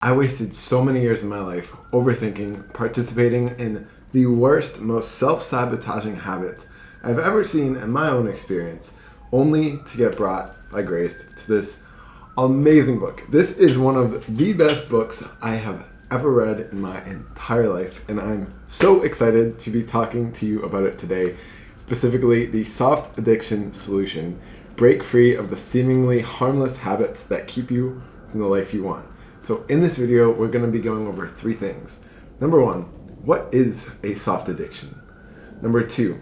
I wasted so many years of my life overthinking, participating in the worst, most self-sabotaging habit I've ever seen in my own experience, only to get brought by grace to this amazing book. This is one of the best books I have ever read in my entire life, and I'm so excited to be talking to you about it today, specifically the Soft Addiction Solution. Break free of the seemingly harmless habits that keep you from the life you want. So in this video, we're going to be going over three things. Number one, what is a soft addiction? Number two,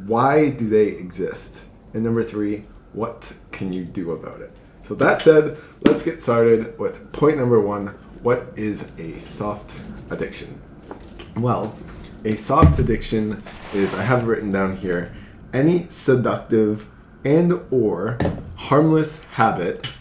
why do they exist? And number three, what can you do about it? So that said, let's get started with point number one. What is a soft addiction? Well, a soft addiction is, I have it written down here, any seductive and or harmless habit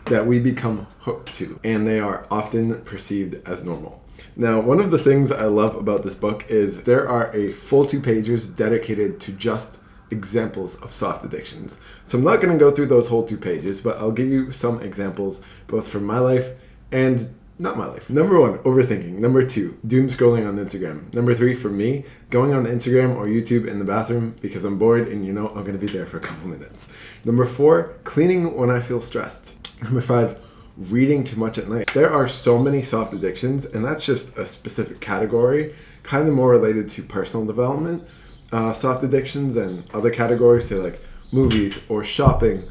that we become hooked to, and they are often perceived as normal. Now, one of the things I love about this book is there are a full 2 pages dedicated to just examples of soft addictions. So I'm not going to go through those whole 2 pages, but I'll give you some examples both from my life and not my life. Number one, overthinking. Number two, doom scrolling on Instagram. Number three, for me, going on Instagram or YouTube in the bathroom because I'm bored and I'm going to be there for a couple minutes. Number four, cleaning when I feel stressed. Number five, reading too much at night. There are so many soft addictions, and that's just a specific category, kind of more related to personal development. Soft addictions and other categories, say like movies or shopping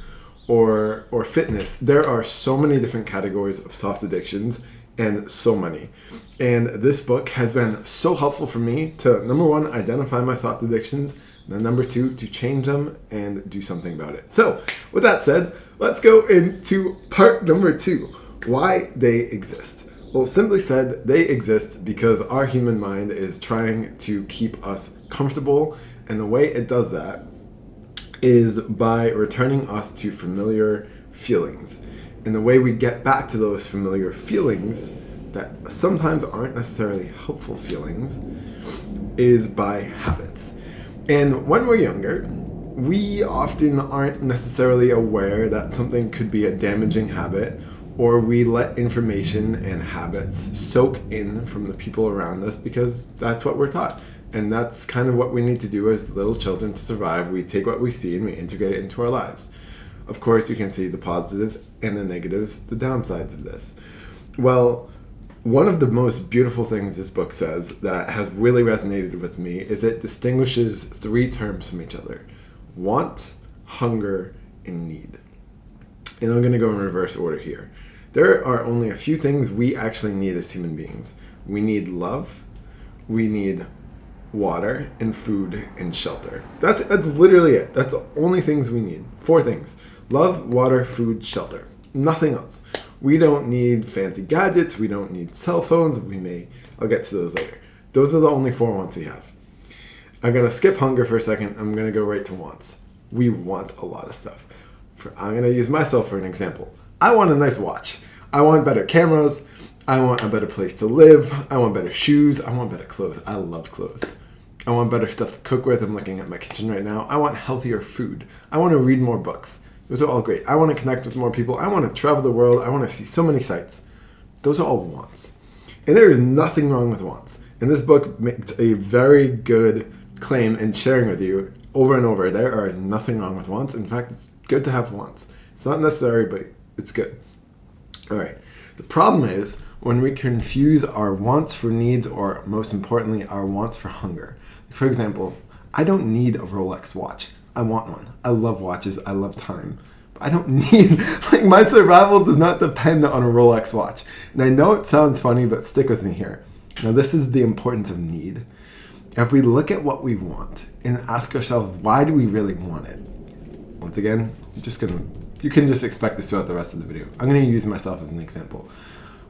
or fitness. There are so many different categories of soft addictions, and so many. And this book has been so helpful for me to, number one, identify my soft addictions, and then number two, to change them and do something about it. So with that said, let's go into part number two, why they exist. Well, simply said, they exist because our human mind is trying to keep us comfortable, and the way it does that is by returning us to familiar feelings. And the way we get back to those familiar feelings that sometimes aren't necessarily helpful feelings is by habits. And when we're younger, we often aren't necessarily aware that something could be a damaging habit, or we let information and habits soak in from the people around us because that's what we're taught. And that's kind of what we need to do as little children to survive. We take what we see and we integrate it into our lives. Of course, you can see the positives and the negatives, the downsides of this. Well, one of the most beautiful things this book says that has really resonated with me is it distinguishes 3 terms from each other: want, hunger, and need. And I'm going to go in reverse order here. There are only a few things we actually need as human beings. We need love, we need water, and food, and shelter. That's literally it. That's the only things we need. 4 things: love, water, food, shelter. Nothing else. We don't need fancy gadgets. We don't need cell phones. I'll get to those later. Those are the only 4 wants we have. I'm going to skip hunger for a second. I'm going to go right to wants. We want a lot of stuff. I'm going to use myself for an example. I want a nice watch. I want better cameras. I want a better place to live. I want better shoes. I want better clothes. I love clothes. I want better stuff to cook with. I'm looking at my kitchen right now. I want healthier food. I want to read more books. Those are all great. I want to connect with more people. I want to travel the world. I want to see so many sights. Those are all wants. And there is nothing wrong with wants. And this book makes a very good claim in sharing with you over and over. There are nothing wrong with wants. In fact, it's good to have wants. It's not necessary, but it's good. All right. The problem is when we confuse our wants for needs, or most importantly, our wants for hunger. For example, I don't need a Rolex watch. I want one. I love watches. I love time. But I don't need, my survival does not depend on a Rolex watch. And I know it sounds funny, but stick with me here. Now, this is the importance of need. If we look at what we want and ask ourselves, why do we really want it? Once again, you can just expect this throughout the rest of the video. I'm going to use myself as an example.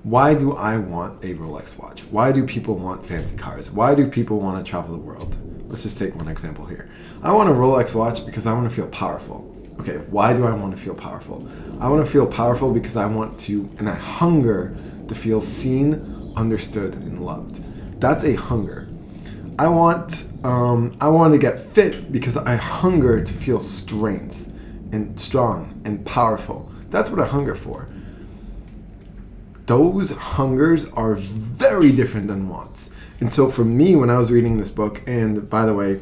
Why do I want a Rolex watch? Why do people want fancy cars? Why do people want to travel the world? Let's just take one example here. I want a Rolex watch because I want to feel powerful. Okay, why do I want to feel powerful? I want to feel powerful because I hunger to feel seen, understood, and loved. That's a hunger. I want to get fit because I hunger to feel strength and strong and powerful. That's what I hunger for. those hungers are very different than wants. And so for me, when I was reading this book, and by the way,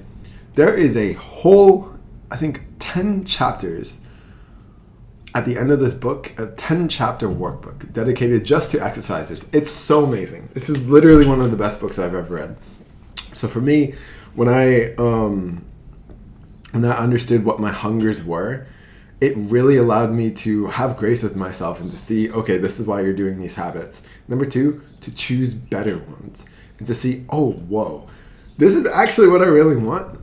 there is a whole, I think, 10 chapters at the end of this book, a 10-chapter workbook dedicated just to exercises. It's so amazing. This is literally one of the best books I've ever read. So for me, when I understood what my hungers were, it really allowed me to have grace with myself and to see, okay, this is why you're doing these habits. Number 2, to choose better ones. And to see, oh, whoa, this is actually what I really want.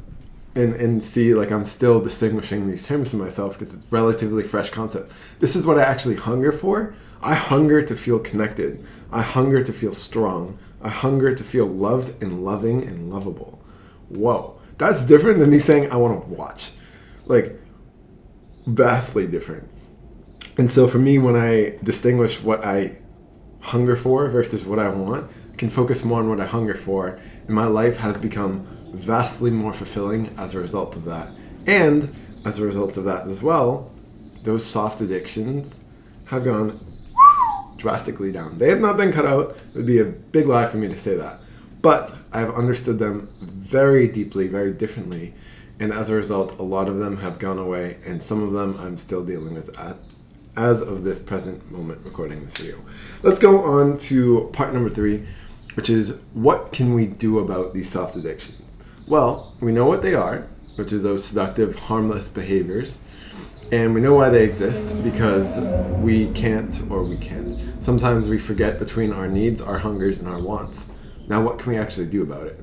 And see, like, I'm still distinguishing these terms for myself because it's relatively fresh concept. This is what I actually hunger for. I hunger to feel connected. I hunger to feel strong. I hunger to feel loved and loving and lovable. Whoa, that's different than me saying I want to watch. Like, vastly different. And so for me, when I distinguish what I hunger for versus what I want, I can focus more on what I hunger for, and my life has become vastly more fulfilling as a result of that. And as a result of that as well, those soft addictions have gone drastically down. They have not been cut out. It would be a big lie for me to say that. But I have understood them very deeply, very differently. And as a result, a lot of them have gone away, and some of them I'm still dealing with as of this present moment recording this video. Let's go on to part number 3, which is, what can we do about these soft addictions? Well, we know what they are, which is those seductive, harmless behaviors. And we know why they exist, because we can't. Sometimes we forget between our needs, our hungers, and our wants. Now, what can we actually do about it?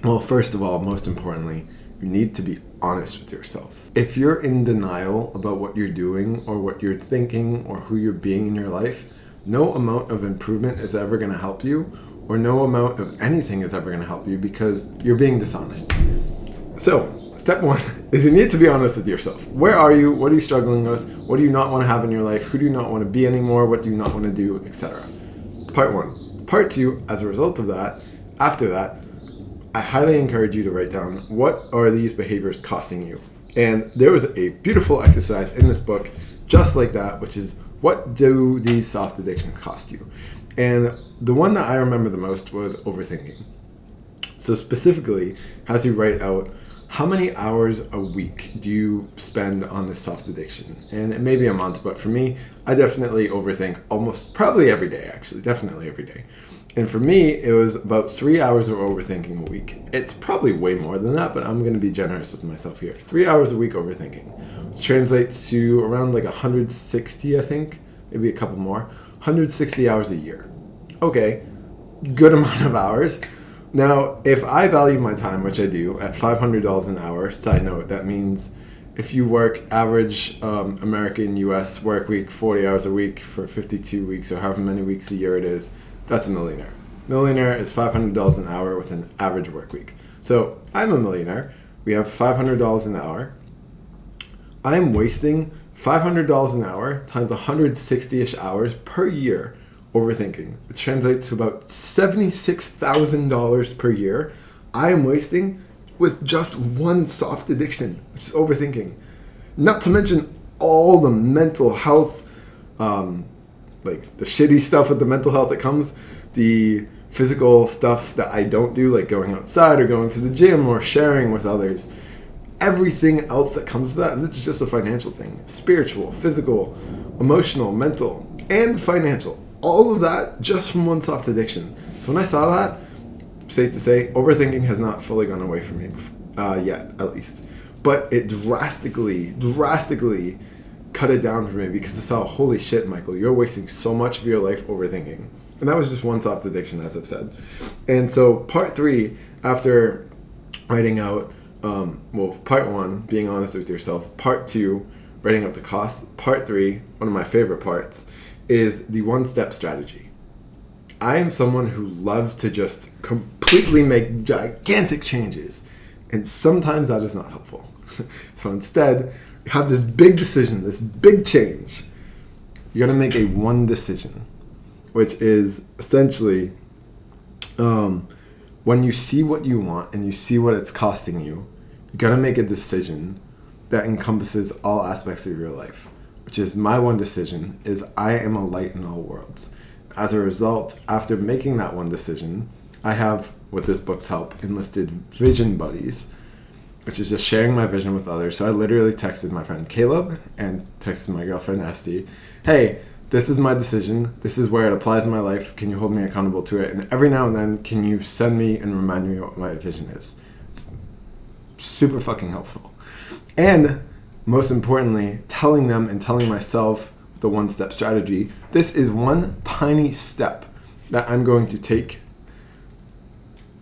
Well, first of all, most importantly, you need to be honest with yourself. If you're in denial about what you're doing or what you're thinking or who you're being in your life, no amount of improvement is ever going to help you, or no amount of anything is ever going to help you, because you're being dishonest. So, step 1 is you need to be honest with yourself. Where are you? What are you struggling with? What do you not want to have in your life? Who do you not want to be anymore? What do you not want to do, etc. Part 1. Part 2, as a result of that, after that, I highly encourage you to write down, what are these behaviors costing you? And there was a beautiful exercise in this book just like that, which is, what do these soft addictions cost you? And the one that I remember the most was overthinking. So specifically, has you write out, how many hours a week do you spend on this soft addiction? And it may be a month, but for me, I definitely overthink probably every day, actually, definitely every day. And for me, it was about 3 hours of overthinking a week. It's probably way more than that, but I'm going to be generous with myself here. 3 hours a week overthinking, which translates to around like 160, I think, maybe a couple more, 160 hours a year. Okay, good amount of hours. Now, if I value my time, which I do, at $500 an hour, side note, that means if you work average American US work week, 40 hours a week for 52 weeks or however many weeks a year it is, that's a millionaire. Millionaire is $500 an hour with an average work week. So I'm a millionaire. We have $500 an hour. I'm wasting $500 an hour times 160-ish hours per year overthinking, which translates to about $76,000 per year I am wasting with just one soft addiction, which is overthinking. Not to mention all the mental health, like the shitty stuff with the mental health that comes, the physical stuff that I don't do, like going outside or going to the gym or sharing with others. Everything else that comes to that, it's just a financial thing. Spiritual, physical, emotional, mental, and financial. All of that just from one soft addiction. So when I saw that, safe to say, overthinking has not fully gone away from me yet, at least. But it drastically cut it down for me, because I saw, holy shit, Michael, you're wasting so much of your life overthinking. And that was just one soft addiction, as I've said. And so part 3, after writing out, part 1, being honest with yourself. Part 2, writing out the costs. Part 3, one of my favorite parts, is the one-step strategy. I am someone who loves to just completely make gigantic changes, and sometimes that is not helpful. So instead, you have this big decision, this big change. You got to make a one decision, which is essentially when you see what you want and you see what it's costing you, you got to make a decision that encompasses all aspects of your life, which is, my one decision is, I am a light in all worlds. as a result, after making that one decision, I have, with this book's help, enlisted vision buddies, which is just sharing my vision with others. So I literally texted my friend Caleb and texted my girlfriend Esty, hey, this is my decision. This is where it applies in my life. Can you hold me accountable to it? And every now and then, can you send me and remind me what my vision is? Super fucking helpful. And most importantly, telling them and telling myself the one-step strategy. This is one tiny step that I'm going to take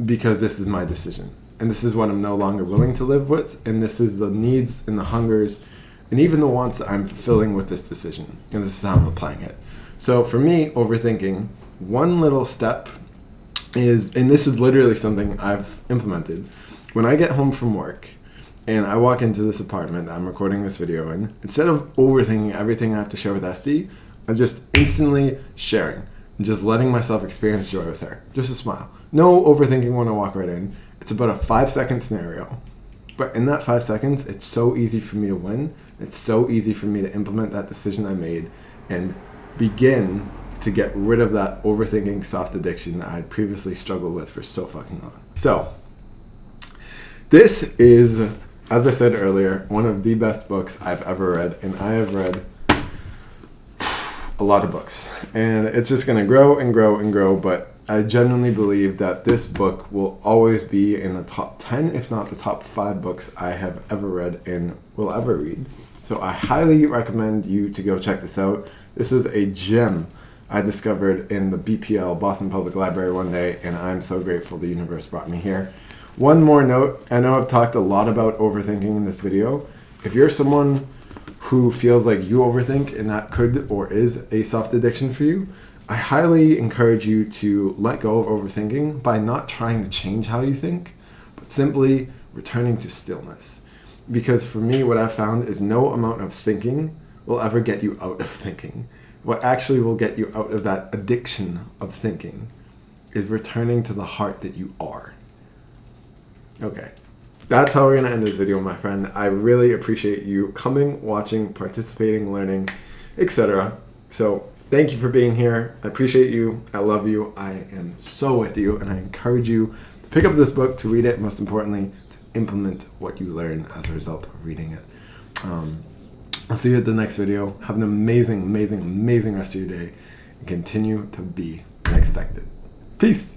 because this is my decision. And this is what I'm no longer willing to live with. And this is the needs and the hungers and even the wants that I'm fulfilling with this decision. And this is how I'm applying it. So for me, overthinking, one little step is, and this is literally something I've implemented. When I get home from work and I walk into this apartment that I'm recording this video in, instead of overthinking everything I have to share with Esty, I'm just instantly sharing and just letting myself experience joy with her. Just a smile. No overthinking when I walk right in. It's about a 5-second scenario. But in that 5 seconds, it's so easy for me to win. It's so easy for me to implement that decision I made and begin to get rid of that overthinking soft addiction that I had previously struggled with for so fucking long. So, this is, as I said earlier, one of the best books I've ever read. And I have read a lot of books. And it's just going to grow and grow and grow, but I genuinely believe that this book will always be in the top 10, if not the top 5 books I have ever read and will ever read. So I highly recommend you to go check this out. This is a gem I discovered in the BPL, Boston Public Library, one day, and I'm so grateful the universe brought me here. One more note, I know I've talked a lot about overthinking in this video. If you're someone who feels like you overthink and that could or is a soft addiction for you, I highly encourage you to let go of overthinking by not trying to change how you think, but simply returning to stillness. Because for me, what I've found is no amount of thinking will ever get you out of thinking. What actually will get you out of that addiction of thinking is returning to the heart that you are. Okay. That's how we're going to end this video, my friend. I really appreciate you coming, watching, participating, learning, etc. So thank you for being here. I appreciate you. I love you. I am so with you. And I encourage you to pick up this book, to read it, most importantly, to implement what you learn as a result of reading it. I'll see you at the next video. Have an amazing, amazing, amazing rest of your day. And continue to be unexpected. Peace.